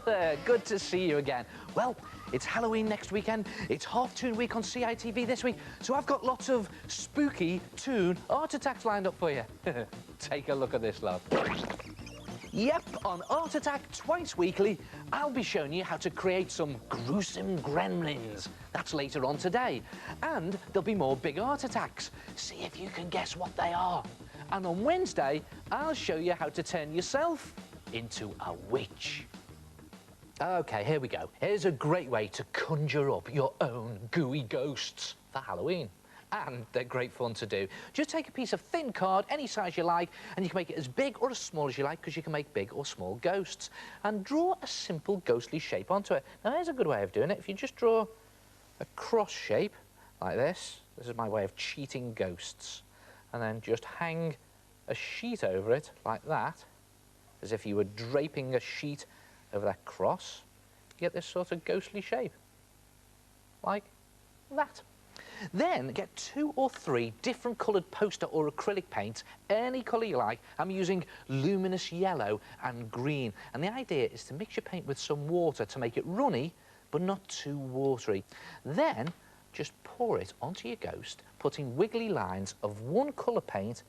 Good to see you again. Well, it's Halloween next weekend. It's Half-Toon Week on CITV this week, so I've got lots of spooky toon art attacks lined up for you. Take a look at this, love. Yep, on Art Attack twice weekly, I'll be showing you how to create some gruesome gremlins. That's later on today. And there'll be more big art attacks. See if you can guess what they are. And on Wednesday, I'll show you how to turn yourself into a witch. Okay, here we go. Here's a great way to conjure up your own gooey ghosts for Halloween. And they're great fun to do. Just take a piece of thin card, any size you like, and you can make it as big or as small as you like, because you can make big or small ghosts. And draw a simple ghostly shape onto it. Now, here's a good way of doing it. If you just draw a cross shape like this is my way of cheating ghosts. And then just hang a sheet over it like that, as if you were draping a sheet over that cross. You get this sort of ghostly shape, like that. Then get 2 or 3 different coloured poster or acrylic paints, any colour you like. I'm using luminous yellow and green. And the idea is to mix your paint with some water to make it runny, but not too watery. Then just pour it onto your ghost, putting wiggly lines of one colour paint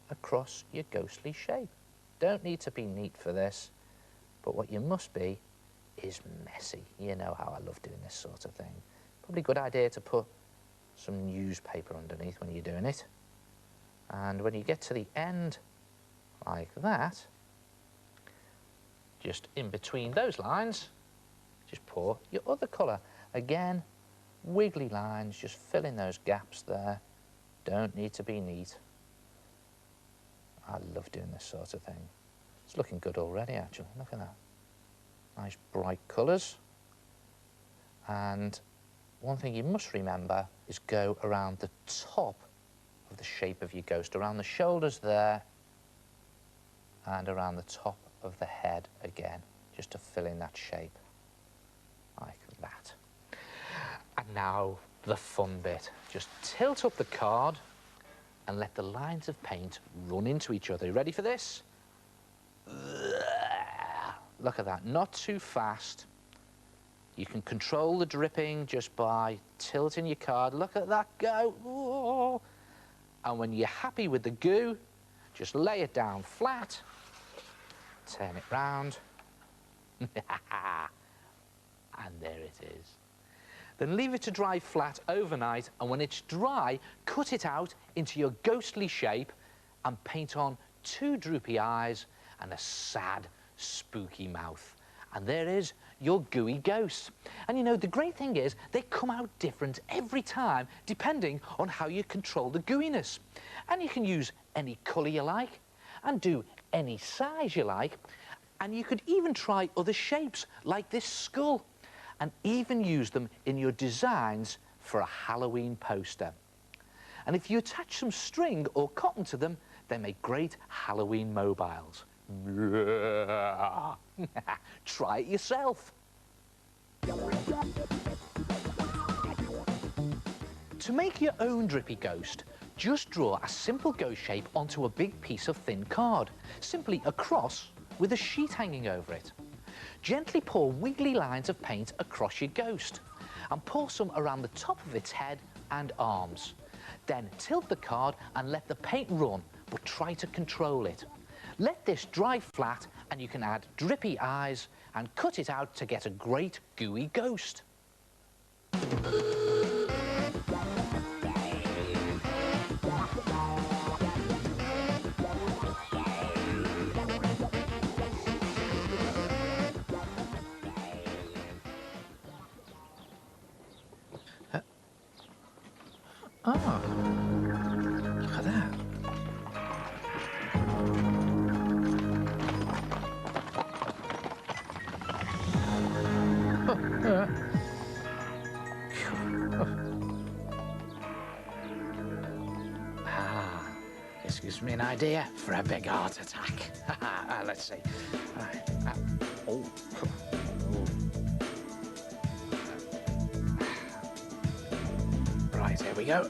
across your ghostly shape. Don't need to be neat for this, but what you must be is messy. You know how I love doing this sort of thing. Probably a good idea to put some newspaper underneath when you're doing it. And when you get to the end like that, just in between those lines, just pour your other colour. Again, wiggly lines, just fill in those gaps there. Don't need to be neat. I love doing this sort of thing. It's looking good already, actually. Look at that. Nice bright colours. And one thing you must remember is go around the top of the shape of your ghost, around the shoulders there, and around the top of the head again, just to fill in that shape, like that. And now the fun bit. Just tilt up the card and let the lines of paint run into each other. You ready for this? Look at that, not too fast. You can control the dripping just by tilting your card. Look at that go. Ooh. And when you're happy with the goo, just lay it down flat, turn it round, and there it is. Then leave it to dry flat overnight, and when it's dry, cut it out into your ghostly shape and paint on 2 droopy eyes and a sad, spooky mouth. And there is your gooey ghost. And you know, the great thing is they come out different every time, depending on how you control the gooiness. And you can use any colour you like and do any size you like. And you could even try other shapes, like this skull, and even use them in your designs for a Halloween poster. And if you attach some string or cotton to them, they make great Halloween mobiles. Try it yourself. To make your own drippy ghost, just draw a simple ghost shape onto a big piece of thin card, simply a cross with a sheet hanging over it. Gently pour wiggly lines of paint across your ghost and pour some around the top of its head and arms. Then tilt the card and let the paint run, but try to control it. Let this dry flat and you can add drippy eyes and cut it out to get a great gooey ghost. Oh, look at that. This gives me an idea for a big art attack. Let's see. Right, here we go.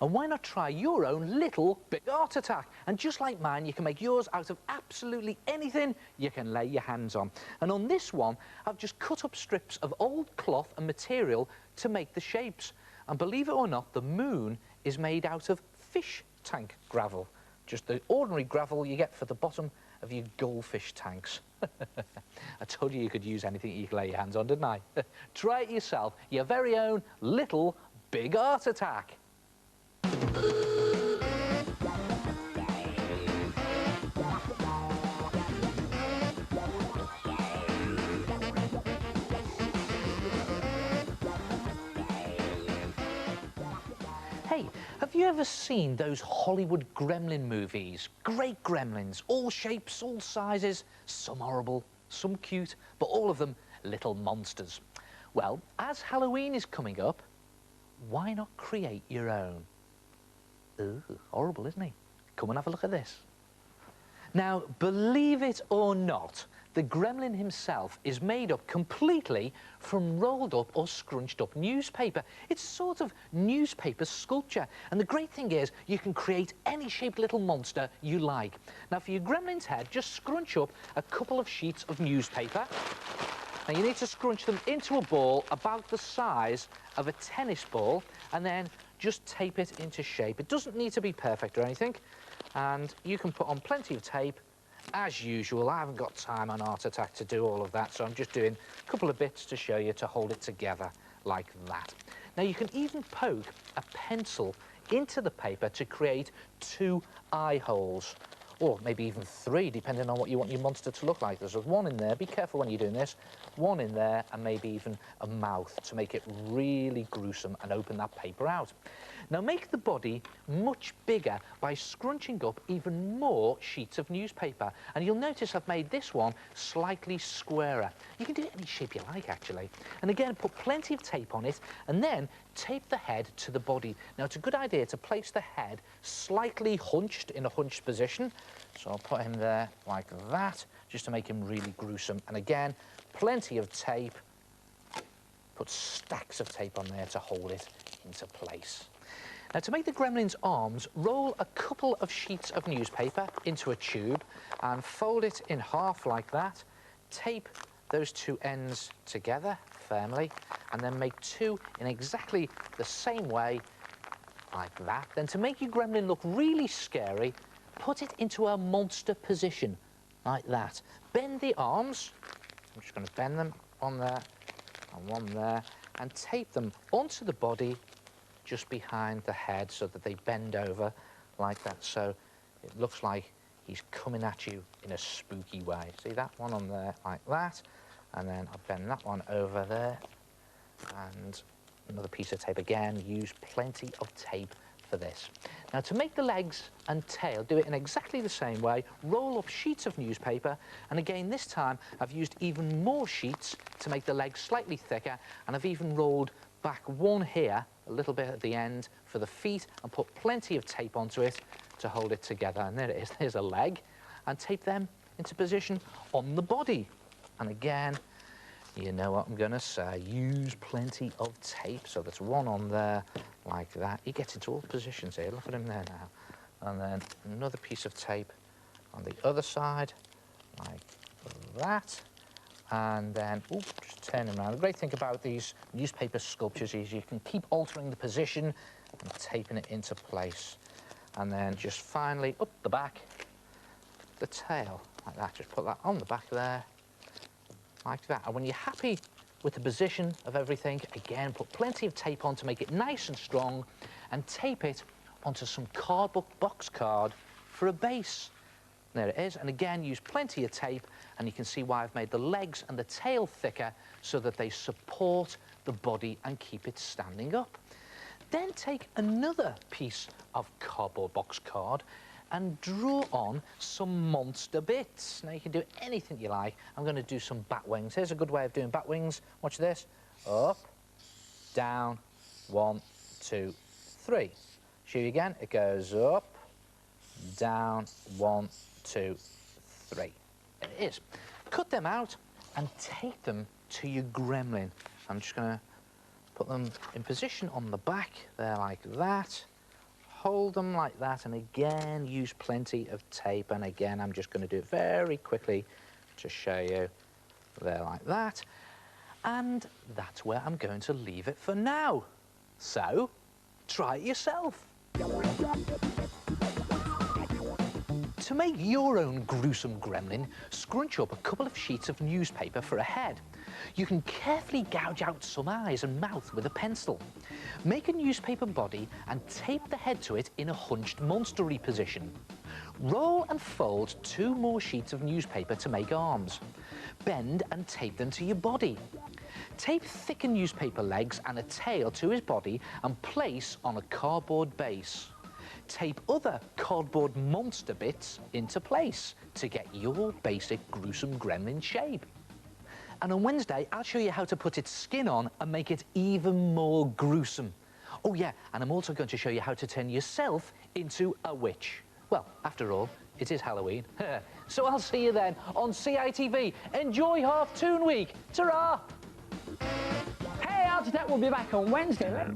And why not try your own little big art attack? And just like mine, you can make yours out of absolutely anything you can lay your hands on. And on this one, I've just cut up strips of old cloth and material to make the shapes. And believe it or not, the moon is made out of fish tank gravel. Just the ordinary gravel you get for the bottom of your goldfish tanks. I told you could use anything you could lay your hands on, didn't I? Try it yourself, your very own little big art attack. Hey, have you ever seen those Hollywood gremlin movies? Great gremlins, all shapes, all sizes, some horrible, some cute, but all of them little monsters. Well, as Halloween is coming up, why not create your own? Ooh, horrible, isn't he? Come and have a look at this. Now, believe it or not, the gremlin himself is made up completely from rolled up or scrunched up newspaper. It's sort of newspaper sculpture. And the great thing is, you can create any shaped little monster you like. Now, for your gremlin's head, just scrunch up a couple of sheets of newspaper. Now, you need to scrunch them into a ball about the size of a tennis ball, and then just tape it into shape. It doesn't need to be perfect or anything. And you can put on plenty of tape. As usual, I haven't got time on Art Attack to do all of that, so I'm just doing a couple of bits to show you to hold it together like that. Now, you can even poke a pencil into the paper to create 2 eye holes, or maybe even 3, depending on what you want your monster to look like. There's one in there, be careful when you're doing this, one in there, and maybe even a mouth to make it really gruesome and open that paper out. Now, make the body much bigger by scrunching up even more sheets of newspaper. And you'll notice I've made this one slightly squarer. You can do it any shape you like, actually. And again, put plenty of tape on it, and then tape the head to the body. Now, it's a good idea to place the head slightly hunched in a hunched position. So I'll put him there like that, just to make him really gruesome. And again, plenty of tape. Put stacks of tape on there to hold it into place. Now, to make the gremlin's arms, roll a couple of sheets of newspaper into a tube and fold it in half like that. Tape those 2 ends together firmly, and then make 2 in exactly the same way, like that. Then, to make your gremlin look really scary, put it into a monster position, like that. Bend the arms. I'm just going to bend them, one there and one there, and tape them onto the body just behind the head so that they bend over like that, so it looks like he's coming at you in a spooky way. See that one on there like that, and then I'll bend that one over there, and another piece of tape again. Use plenty of tape for this. Now, to make the legs and tail, do it in exactly the same way. Roll up sheets of newspaper, and again this time I've used even more sheets to make the legs slightly thicker, and I've even rolled back one here, a little bit at the end for the feet, and put plenty of tape onto it to hold it together. And there it is, there's a leg, and tape them into position on the body. And again, you know what I'm going to say, use plenty of tape. So there's one on there like that. He gets into all positions here, look at him there now. And then another piece of tape on the other side like that. And then, just turn them around. The great thing about these newspaper sculptures is you can keep altering the position and taping it into place. And then just finally, up the back, the tail, like that. Just put that on the back there, like that. And when you're happy with the position of everything, again, put plenty of tape on to make it nice and strong, and tape it onto some cardboard box card for a base. There it is, and again, use plenty of tape, and you can see why I've made the legs and the tail thicker so that they support the body and keep it standing up. Then take another piece of cardboard box card and draw on some monster bits. Now, you can do anything you like. I'm going to do some bat wings. Here's a good way of doing bat wings. Watch this. Up, down, 1, 2, 3. Show you again. It goes up, down, 1, 2, 3. There it is. Cut them out and take them to your gremlin. I'm just going to put them in position on the back there like that. hold them like that, and again, use plenty of tape. And again, I'm just going to do it very quickly to show you. There, like that. And that's where I'm going to leave it for now. So, try it yourself. To make your own gruesome gremlin, scrunch up a couple of sheets of newspaper for a head. You can carefully gouge out some eyes and mouth with a pencil. Make a newspaper body and tape the head to it in a hunched monstery position. Roll and fold 2 more sheets of newspaper to make arms. Bend and tape them to your body. Tape thicker newspaper legs and a tail to his body and place on a cardboard base. Tape other cardboard monster bits into place to get your basic gruesome gremlin shape. And on Wednesday, I'll show you how to put its skin on and make it even more gruesome. Oh yeah, and I'm also going to show you how to turn yourself into a witch. Well, after all, it is Halloween. So I'll see you then on CITV. Enjoy Half-Toon Week. Ta-ra! Hey, Art Attack will be back on Wednesday.